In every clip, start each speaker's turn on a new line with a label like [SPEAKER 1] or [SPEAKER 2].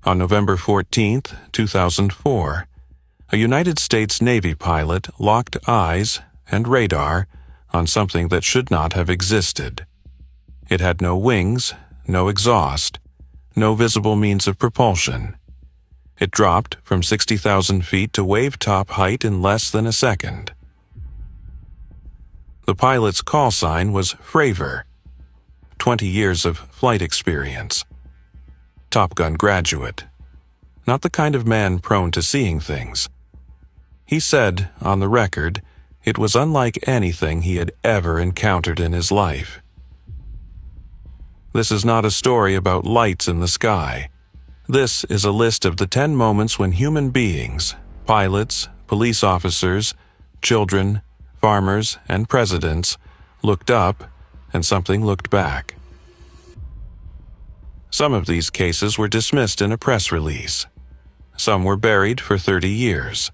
[SPEAKER 1] On November 14, 2004, a United States Navy pilot locked eyes and radar on something that should not have existed. It had no wings, no exhaust, no visible means of propulsion. It dropped from 60,000 feet to wave-top height in less than a second. The pilot's call sign was Fravor, 20 years of flight experience. Top Gun graduate. Not the kind of man prone to seeing things. He said, on the record, it was unlike anything he had ever encountered in his life. This is not a story about lights in the sky. This is a list of the 10 moments when human beings, pilots, police officers, children, farmers, and presidents looked up and something looked back. Some of these cases were dismissed in a press release. Some were buried for 30 years.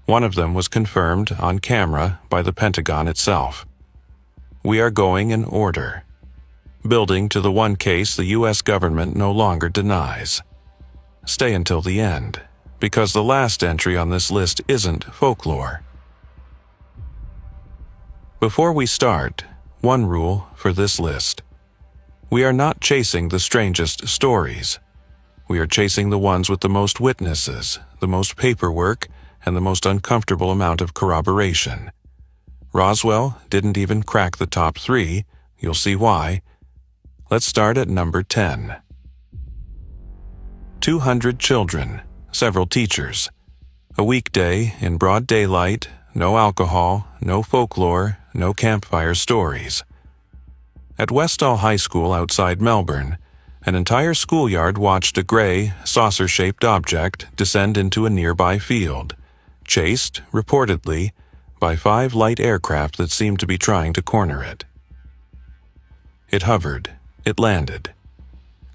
[SPEAKER 1] One of them was confirmed on camera by the Pentagon itself. We are going in order, building to the one case the U.S. government no longer denies. Stay until the end, because the last entry on this list isn't folklore. Before we start, one rule for this list. We are not chasing the strangest stories. We are chasing the ones with the most witnesses, the most paperwork, and the most uncomfortable amount of corroboration. Roswell didn't even crack the top 3. You'll see why. Let's start at number 10. 200 children, several teachers. A weekday in broad daylight, no alcohol, no folklore, no campfire stories. At Westall High School outside Melbourne, an entire schoolyard watched a gray, saucer-shaped object descend into a nearby field, chased, reportedly, by 5 light aircraft that seemed to be trying to corner it. It hovered. It landed.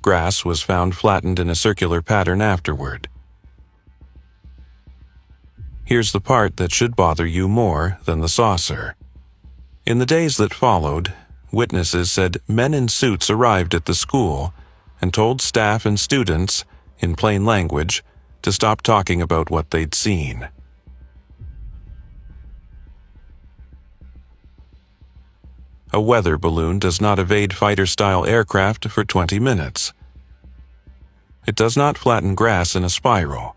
[SPEAKER 1] Grass was found flattened in a circular pattern afterward. Here's the part that should bother you more than the saucer. In the days that followed, witnesses said men in suits arrived at the school and told staff and students, in plain language, to stop talking about what they'd seen. A weather balloon does not evade fighter-style aircraft for 20 minutes. It does not flatten grass in a spiral.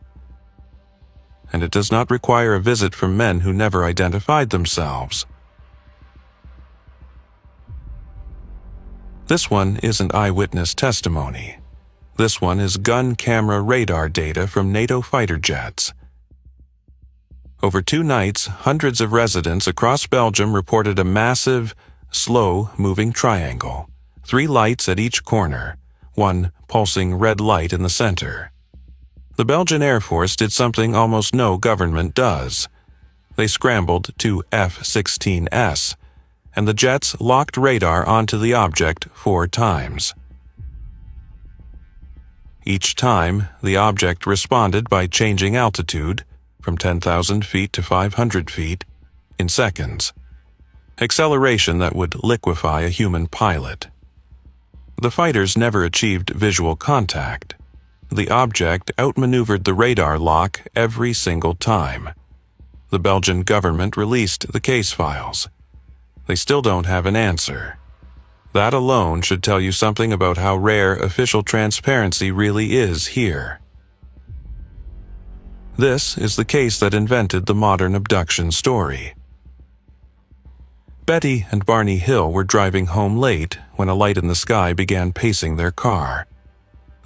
[SPEAKER 1] And it does not require a visit from men who never identified themselves. This one isn't eyewitness testimony. This one is gun camera radar data from NATO fighter jets. Over 2 nights, hundreds of residents across Belgium reported a massive, slow-moving triangle, 3 lights at each corner, one pulsing red light in the center. The Belgian Air Force did something almost no government does. They scrambled to F-16S, and the jets locked radar onto the object 4 times. Each time, the object responded by changing altitude from 10,000 feet to 500 feet in seconds. Acceleration that would liquefy a human pilot. The fighters never achieved visual contact. The object outmaneuvered the radar lock every single time. The Belgian government released the case files. They still don't have an answer. That alone should tell you something about how rare official transparency really is here. This is the case that invented the modern abduction story. Betty and Barney Hill were driving home late when a light in the sky began pacing their car.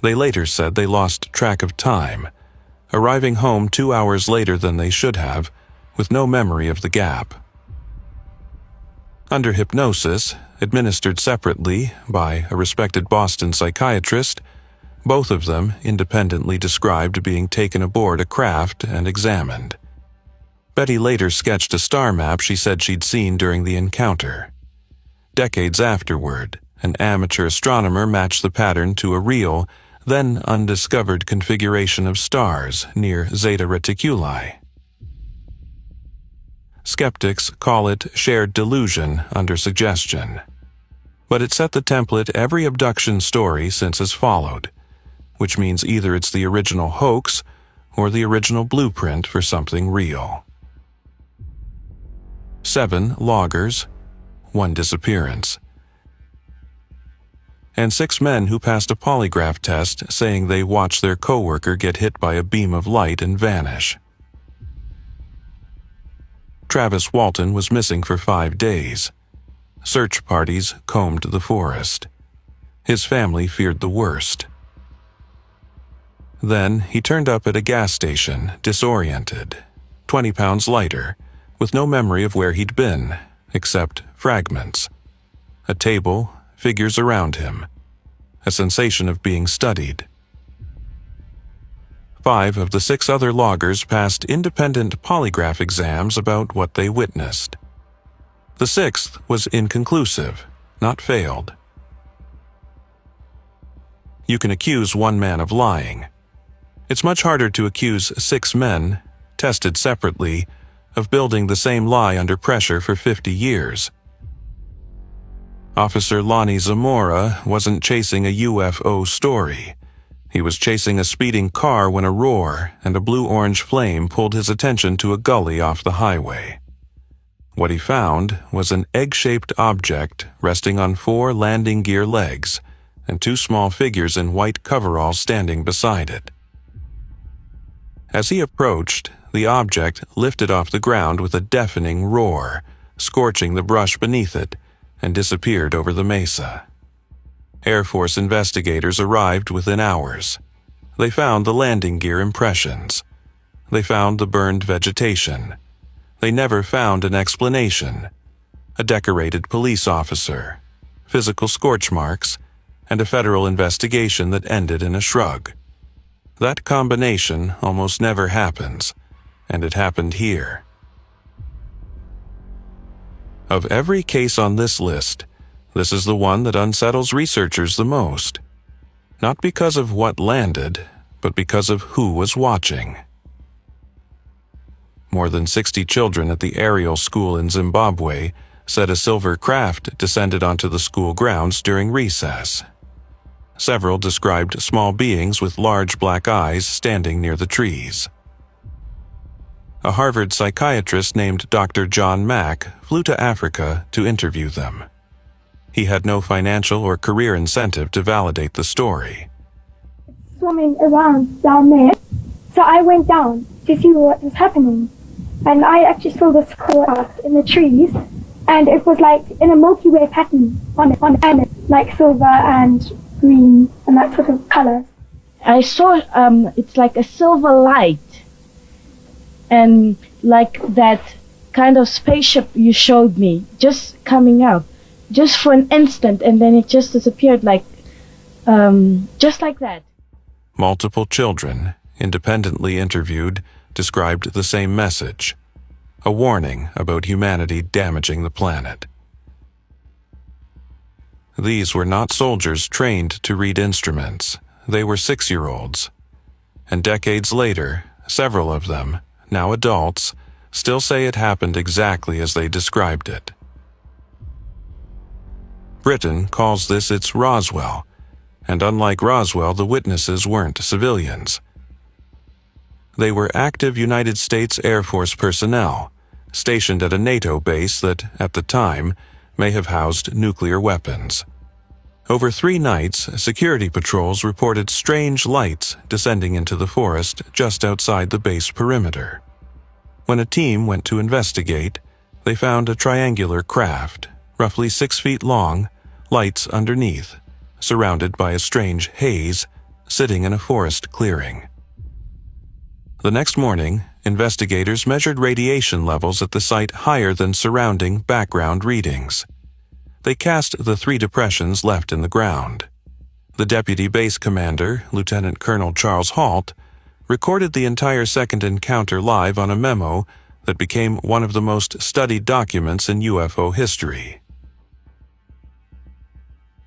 [SPEAKER 1] They later said they lost track of time, arriving home 2 hours later than they should have, with no memory of the gap. Under hypnosis, administered separately by a respected Boston psychiatrist, both of them independently described being taken aboard a craft and examined. Betty later sketched a star map she said she'd seen during the encounter. Decades afterward, an amateur astronomer matched the pattern to a real, then undiscovered configuration of stars near Zeta Reticuli. Skeptics call it shared delusion under suggestion. But it set the template every abduction story since has followed, which means either it's the original hoax or the original blueprint for something real. 7 loggers, 1 disappearance. And 6 men who passed a polygraph test saying they watched their coworker get hit by a beam of light and vanish. Travis Walton was missing for 5 days. Search parties combed the forest. His family feared the worst. Then he turned up at a gas station, disoriented, 20 pounds lighter, with no memory of where he'd been, except fragments. A table, figures around him, a sensation of being studied. 5 of the 6 other loggers passed independent polygraph exams about what they witnessed. The 6th was inconclusive, not failed. You can accuse 1 man of lying. It's much harder to accuse 6 men, tested separately, of building the same lie under pressure for 50 years. Officer Lonnie Zamora wasn't chasing a UFO story. He was chasing a speeding car when a roar and a blue-orange flame pulled his attention to a gully off the highway. What he found was an egg-shaped object resting on 4 landing gear legs and 2 small figures in white coveralls standing beside it. As he approached, the object lifted off the ground with a deafening roar, scorching the brush beneath it, and disappeared over the mesa. Air Force investigators arrived within hours. They found the landing gear impressions. They found the burned vegetation. They never found an explanation. A decorated police officer, physical scorch marks, and a federal investigation that ended in a shrug. That combination almost never happens, and it happened here. Of every case on this list, this is the one that unsettles researchers the most. Not because of what landed, but because of who was watching. More than 60 children at the Ariel School in Zimbabwe said a silver craft descended onto the school grounds during recess. Several described small beings with large black eyes standing near the trees. A Harvard psychiatrist named Dr. John Mack flew to Africa to interview them. He had no financial or career incentive to validate the story.
[SPEAKER 2] Swimming around down there, so I went down to see what was happening, and I actually saw this cloud in the trees, and it was like in a Milky Way pattern on it, and like silver and green and that sort of color.
[SPEAKER 3] I saw it's like a silver light, and like that kind of spaceship you showed me just coming out, just for an instant, and then it just disappeared, like just like that.
[SPEAKER 1] Multiple children, independently interviewed, described the same message, a warning about humanity damaging the planet. These were not soldiers trained to read instruments. They were 6-year-olds. And decades later, several of them, now adults, still say it happened exactly as they described it. Britain calls this its Roswell, and unlike Roswell, the witnesses weren't civilians. They were active United States Air Force personnel, stationed at a NATO base that, at the time, may have housed nuclear weapons. Over 3 nights, security patrols reported strange lights descending into the forest just outside the base perimeter. When a team went to investigate, they found a triangular craft, roughly 6 feet long, lights underneath, surrounded by a strange haze, sitting in a forest clearing. The next morning, investigators measured radiation levels at the site higher than surrounding background readings. They cast the 3 depressions left in the ground. The deputy base commander, Lieutenant Colonel Charles Halt, recorded the entire second encounter live on a memo that became one of the most studied documents in UFO history.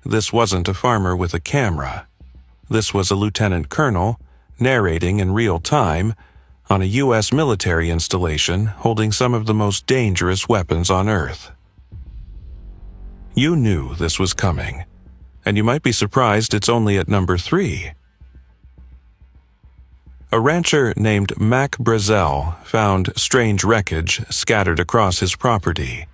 [SPEAKER 1] This wasn't a farmer with a camera. This was a lieutenant colonel narrating in real time on a U.S. military installation holding some of the most dangerous weapons on Earth. You knew this was coming, and you might be surprised it's only at number 3. A rancher named Mac Brazel found strange wreckage scattered across his property.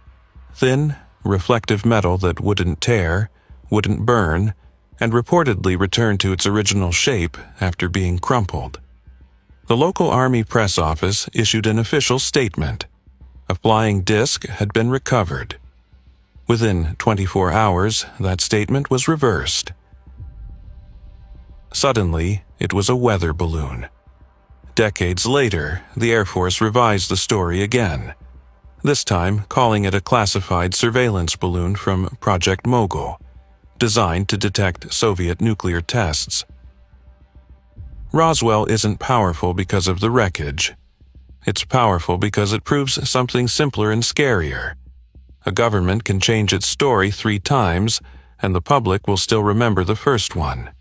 [SPEAKER 1] Thin, reflective metal that wouldn't tear, wouldn't burn, and reportedly returned to its original shape after being crumpled. The local Army press office issued an official statement. A flying disc had been recovered. Within 24 hours, that statement was reversed. Suddenly, it was a weather balloon. Decades later, the Air Force revised the story again, this time calling it a classified surveillance balloon from Project Mogul, designed to detect Soviet nuclear tests. Roswell isn't powerful because of the wreckage. It's powerful because it proves something simpler and scarier. A government can change its story 3 times, and the public will still remember the first one.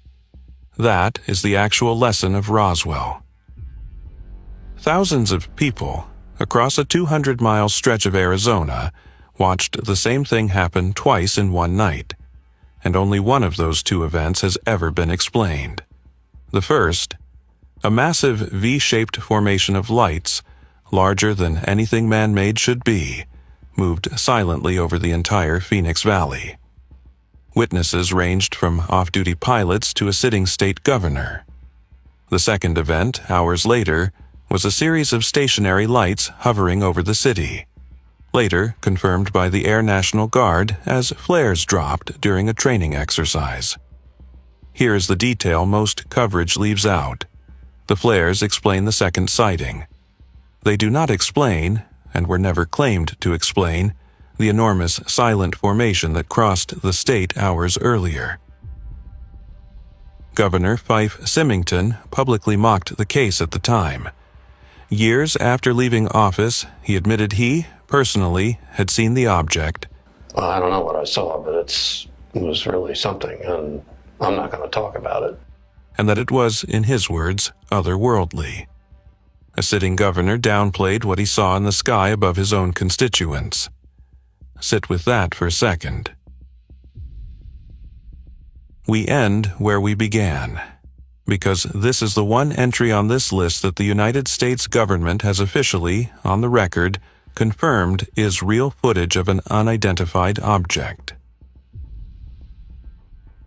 [SPEAKER 1] That is the actual lesson of Roswell. Thousands of people, across a 200-mile stretch of Arizona, watched the same thing happen twice in one night, and only one of those 2 events has ever been explained. The first, a massive V-shaped formation of lights, larger than anything man-made should be, moved silently over the entire Phoenix Valley. Witnesses ranged from off-duty pilots to a sitting state governor. The second event, hours later, was a series of stationary lights hovering over the city, later confirmed by the Air National Guard as flares dropped during a training exercise. Here is the detail most coverage leaves out. The flares explain the second sighting. They do not explain, and were never claimed to explain, the enormous silent formation that crossed the state hours earlier. Governor Fife Symington publicly mocked the case at the time. Years after leaving office, he admitted he, personally, had seen the object.
[SPEAKER 4] I don't know what I saw, but it was really something, and I'm not going to talk about it.
[SPEAKER 1] And that it was, in his words, otherworldly. A sitting governor downplayed what he saw in the sky above his own constituents. Sit with that for a second. We end where we began, because this is the one entry on this list that the United States government has officially, on the record, confirmed is real footage of an unidentified object.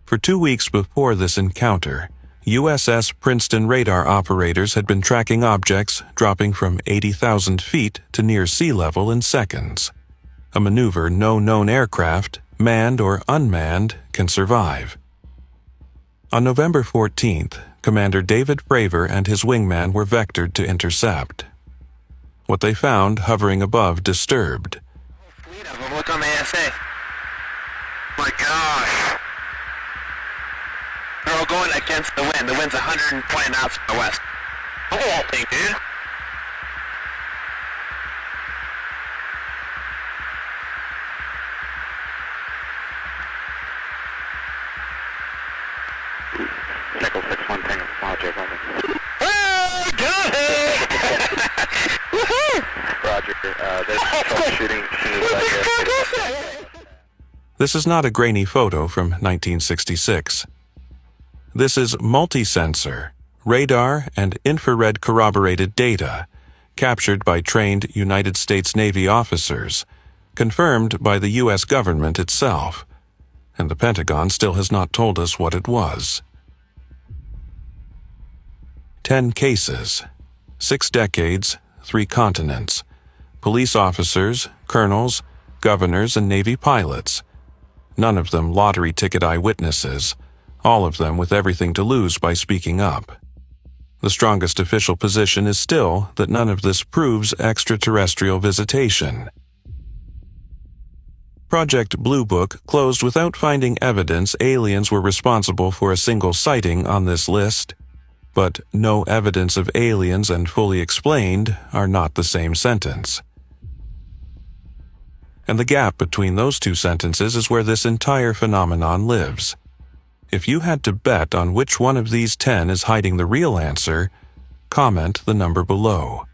[SPEAKER 1] For 2 weeks before this encounter, USS Princeton radar operators had been tracking objects dropping from 80,000 feet to near sea level in seconds, a maneuver no known aircraft, manned or unmanned, can survive. On November 14th, Commander David Fravor and his wingman were vectored to intercept. What they found hovering above disturbed.
[SPEAKER 5] Fleet of them, look on the ASA. My gosh. They're all going against the wind. The wind's 120 knots from the west. Look at that thing, dude. Nickel 6-1 Tango Project, over. Oh, got it! Woohoo! Roger, there's troubleshooting as soon as I get.
[SPEAKER 1] This is not a grainy photo from 1966. This is multi-sensor, radar, and infrared corroborated data, captured by trained United States Navy officers, confirmed by the U.S. government itself, and the Pentagon still has not told us what it was. 10 cases, 6 decades, 3 continents, police officers, colonels, governors, and Navy pilots. None of them lottery ticket eyewitnesses, all of them with everything to lose by speaking up. The strongest official position is still that none of this proves extraterrestrial visitation. Project Blue Book closed without finding evidence aliens were responsible for a single sighting on this list. But no evidence of aliens and fully explained are not the same sentence. And the gap between those 2 sentences is where this entire phenomenon lives. If you had to bet on which one of these 10 is hiding the real answer, comment the number below.